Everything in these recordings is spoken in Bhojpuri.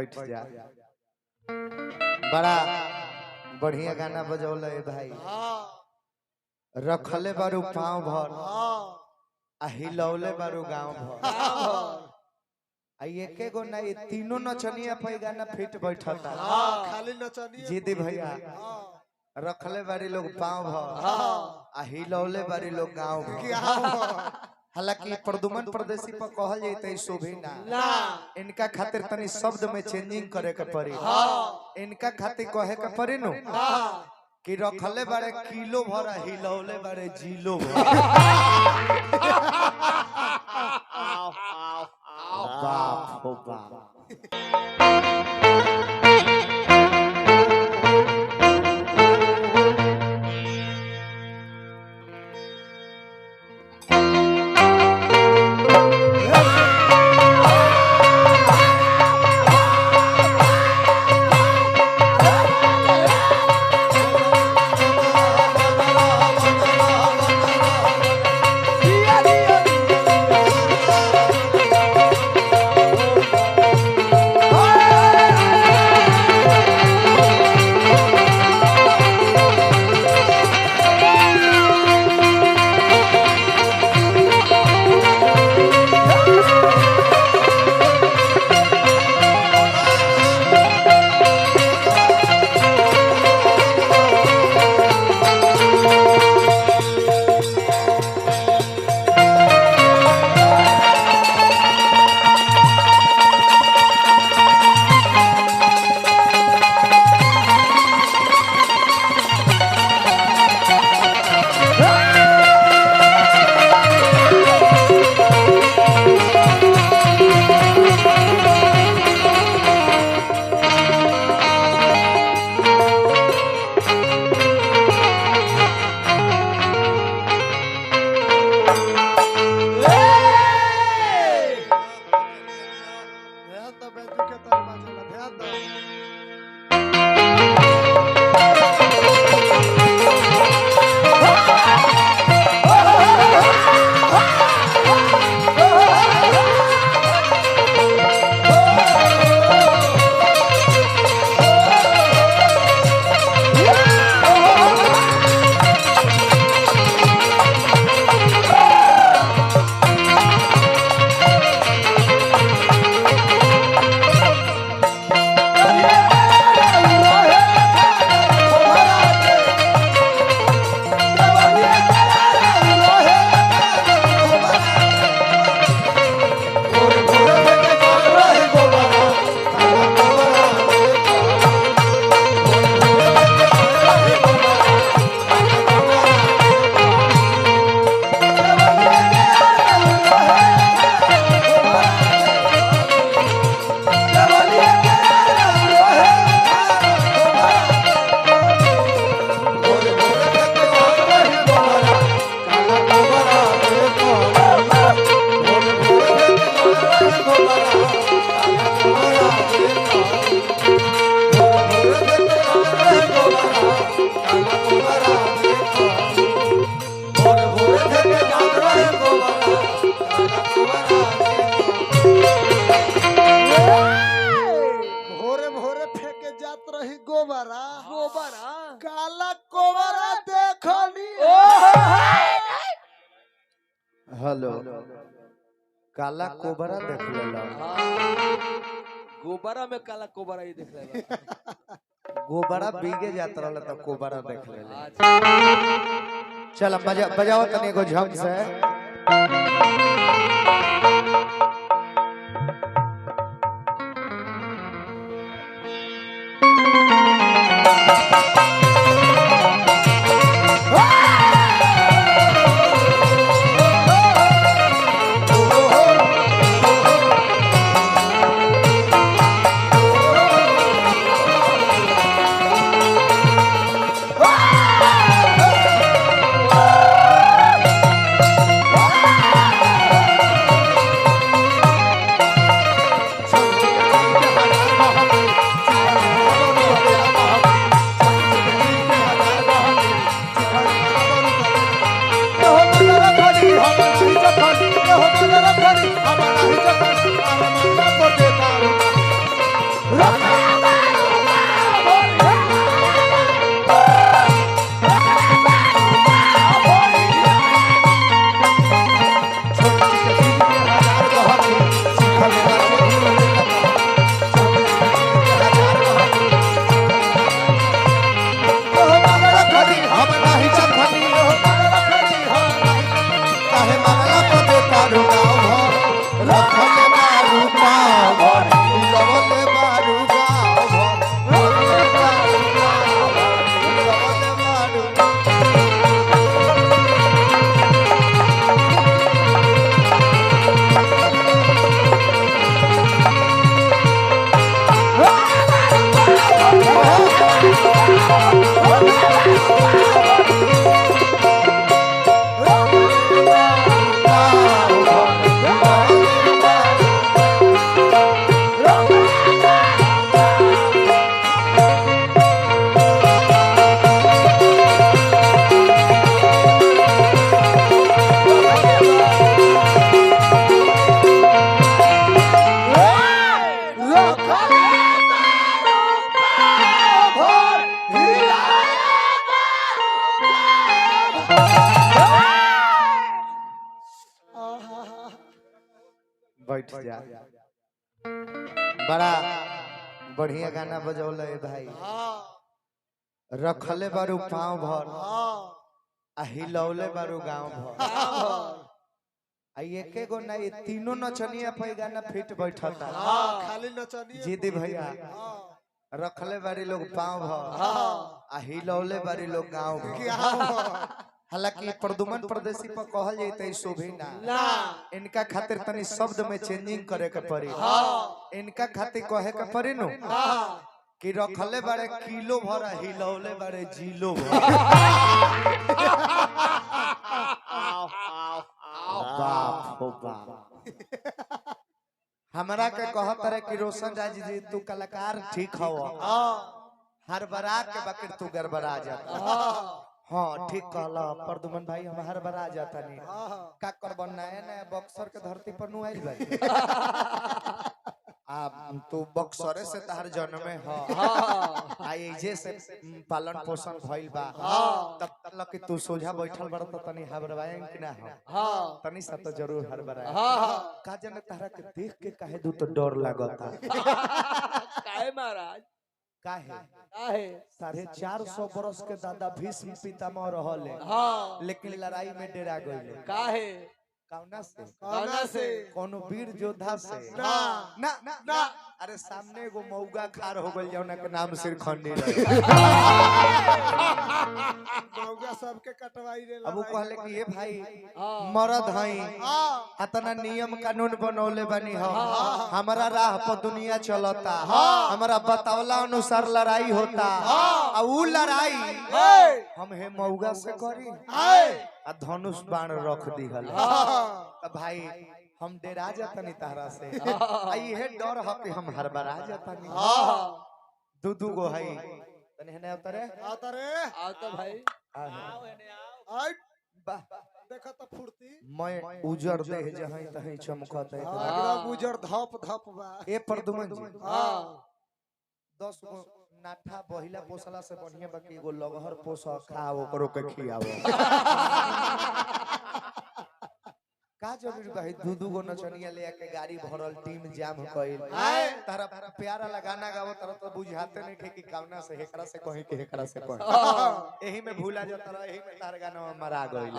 बैठ जा। बड़ा बढ़िया गाना बजौल है भाई। रखले बारू पाँव भर आ हिलौले बारू गाँव भर। एके गो ना, ये तीनों नचनिया पे गाना फिट बैठता। खाली नचनिया जीदी भैया रखले बारी लोग पाँव भर आ हिलौले बारी लोग गाँव भर। हालांकि प्रदुमन प्रदेशी पर कहल जाए शोभे ना, इनका खातिर तनी शब्द में चेंजिंग करे के पड़ी। इनका खातिर कहे के पड़ी नु कि रखले बारे किलो भर हिलौले बारे जिलो भर। बाप हो बाप। हेलो काला कोबरा देख लेला। गोबरा में काला कोबरा ही देख लेला। गोबरा बीगे जात रहल त कोबरा देख लेला। चल बजाओ तनी एगो झम से। बैठ जा। बड़ा बढ़िया गाना बजौले भाई। रखले बारू पाँव भर आ हिलौले बारू गाँव भर। एके गो नहीं तीनों नचनिया पे गाना फिट बैठता। खाली नचनिए जीदी भैया रखले बारी लोग पाँव भर आ हिलौले बारी लोग गाँव भर। हालांकि प्रदुमन परदेसी पर कहल जाए शोभे ना। इनका खातिर तनी शब्द में चेंजिंग करे के पड़ी। इनका खातिर कहे के पड़ी नु कि रखले बारे किलो भर हिलौले बारे जिलो भर। बाप हो बाप। हमरा के कहत रहे कि रोशन राज जी तू कलाकार ठीक हो। हर बरा के बकर तू गड़बड़ा जाता। हाँ ठीक कहला प्रदुमन भाई हम हर बार आ जाता नहीं। का कर बनना है ना बक्सर के धरती पर नु आइल भाई। आप तू बक्सरे से तहर जन्म में हो। आई जे से पालन पोषण भइल बा। तब तक कि तू सोझा बैठल बड़ त तनी हबरवाए कि ना हो। तनी सा तो जरूर हरबराए। का जने तहरा के देख के काहे दू तो डर लागता। काहे महाराज काहे 450 बरस के दादा भीष्म पितामह रहले। लेकिन लड़ाई में डेरा गइले। काहे कौना से कोनो वीर योद्धा से ना ना ना, ना। अरे सामने एगो मौगा खार हो गइल जौना के नाम सिरखंडी रहे। मौगा सबके कटवाई रे। अब वो कहले कि ये भाई मर्द हई अतना नियम कानून बनौले बनी हो। हमारा राह पर दुनिया चलता। हमारा बतावला अनुसार लड़ाई होता। आ ऊ लड़ाई हम हे मौगा से करी आ धनुष बाण रख दिहल। भाई हम डेरा जातनी तारा से। आई है डर ह कि हम हरबरा जातनी। दू गो हई तने हने उतरे आओ तो भाई आओ एने आओ। आई वाह देखा तो फुर्ती मैं उजर देह जहीं तहीं चमकत है। एकदम उजर धप धप बा। ए प्रदुमन जी 10 गो नाठा बहिला पोसला से बढ़िया बाकी एगो लगहर पोस खा ओकरो के खियावो। का जरूरी भाई दू गो नचनिया ले के गाड़ी भरल टीम जाम कइल। तारा प्यारा लगाना गावो तारा तो बुझाते नहीं थे कि कावना से हेकरा से कहीं के हेकरा से कहीं। एही में भूला जाता रहा। एही में तार गाना मरा गइल।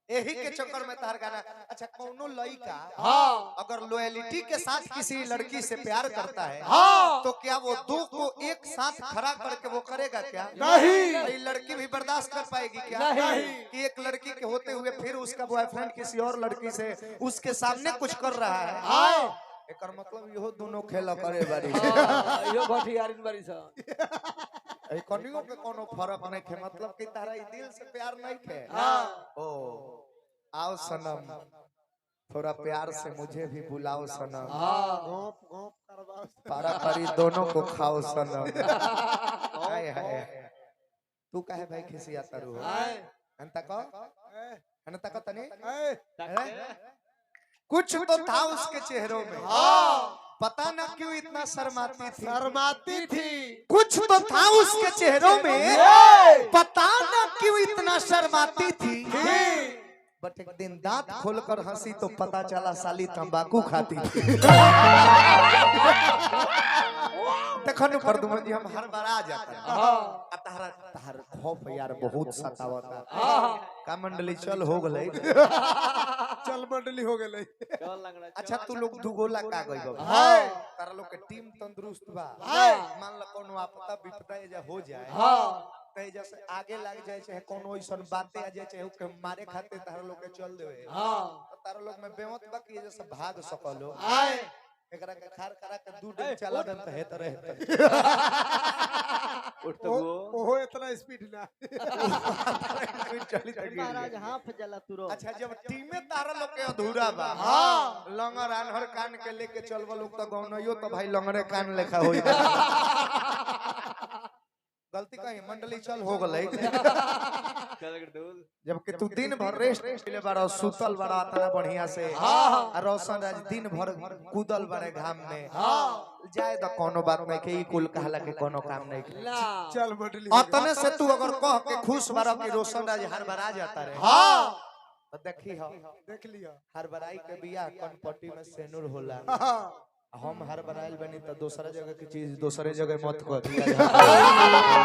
एही के चक्कर में तार गाना। अच्छा कौनो लड़का अगर लॉयल्टी के साथ किसी लड़की से प्यार करता है तो क्या वो दो को एक साथ खड़ा करके वो करेगा क्या? नहीं। लड़की भी बर्दाश्त कर पाएगी क्या? नहीं। कि एक लड़की के होते हुए फिर उसका बॉयफ्रेंड किसी और लड़की से उसके सामने कुछ कर रहा है। एकर मतलब यो दोनों खेल करे बारी। यो भटियारिन बारी सा। ए कनियो के कोनो फर्क नहीं है। मतलब कि तारा दिल से प्यार नहीं है। ओ आओ सनम थोड़ा प्यार से मुझे भी बुलाओ सनम। घोप घोप करवाओ। पारा पारी दोनों को खाओ सनम। हाय हाय तू काहे भाई खिसियाता रू? अंता को तने कुछ तो था उसके चेहरों में। पता न क्यों इतना शर्माती थी। कुछ तो था उसके चेहरों में। पता न क्यों इतना शर्माती थी। बट एक दिन दांत खोलकर हंसी तो पता चला साली तंबाकू खाती थी। देखो न प्रदुमन जी हम हर बार आ जाते हैं। तार खौफ यार बहुत सतावता। का मंडली चल हो गई। चल मंडली हो गई। अच्छा तू लोग दुगोला का गई बाबा। तारा लोग के टीम तंदुरुस्त बा। मान लो कोनो आपदा विपदा एजा हो जाए कहीं जैसे आगे लग जाए चाहे कोनो ऐसा बातें आ जाए चाहे के मारे खाते तारा लोग के चल देवे। तो तारा लोग में बेमत बाकी जैसे भाग सकलो। एकरा के खार करा के दू दिन चला दन त हेत रहे। ओहो इतना स्पीड ना। चली तक महाराज हाफ जला तुरो। अच्छा जब टीम में तारा लोग के अधूरा बा। लंगर आनहर कान के लेके चलबो लोग त गौनयो त भाई लंगरे कान लेखा होई। गलती कही मंडली चल हो गई चल कर दूल जबकि तू दिन भर रेस्ट ले बारा सुतल बारा इतना बढ़िया से हाँ। रोशन राज दिन भर कूदल बारे घाम में हाँ जाए तो कोनो बात नहीं के ई कुल कहला के कोनो काम नहीं के ना चल मंडली अतने से तू अगर कह के खुश बारा कि रोशन राज हर बार आ जाता रहे हाँ तो देखी हो देख लिया हर बराई के बियाह कनपट्टी में सेनुर होला हाँ हम हर बनाइल बनी तो दूसरा जगह की चीज दूसरे जगह मत कर दिया